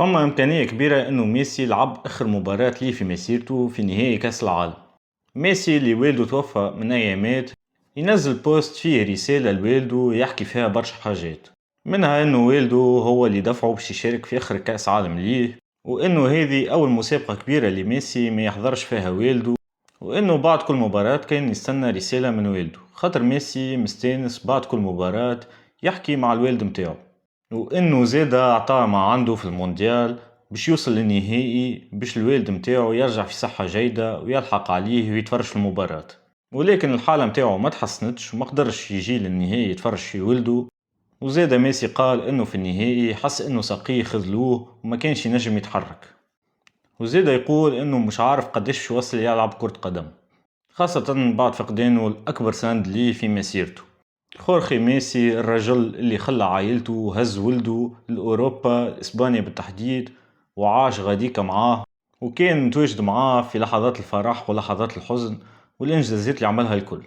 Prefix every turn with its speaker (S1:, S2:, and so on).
S1: فما إمكانية كبيرة إنه ميسي لعب آخر مباراة ليه في مسيرته في نهائي كأس العالم. ميسي اللي والده توفى من أيامات ينزل بوست فيه رسالة لوالده يحكي فيها برشا حاجات، منها إنه والده هو اللي دفعه باش يشارك في آخر كأس عالم ليه، وإنه هذه أول مسابقة كبيرة لميسي ما يحضرش فيها والده، وإنه بعد كل مباراة كان يستنى رسالة من والده خاطر ميسي مستانس بعد كل مباراة يحكي مع الوالد متاعه، وإنه زادا عطاه ما عنده في المونديال باش يوصل للنهائي باش الوالد متاعه يرجع في صحة جيدة ويلحق عليه ويتفرج في المباراة. ولكن الحالة متاعه ما تحسنتش وما قدرش يجي للنهائي يتفرج في ولده. وزادا ميسي قال انه في النهائي حس انه ساقيه خذلوه وما كانش ينجم يتحرك. وزادا يقول انه مش عارف قديش يوصل يلعب كرة قدم، خاصة بعد فقدانه الأكبر سند ليه في مسيرته. خورخي ميسي الرجل اللي خلى عائلته وهز ولده لأوروبا إسبانيا بالتحديد، وعاش غاديكا معاه، وكان متواجد معاه في لحظات الفرح ولحظات الحزن والإنجازات اللي عملها الكل.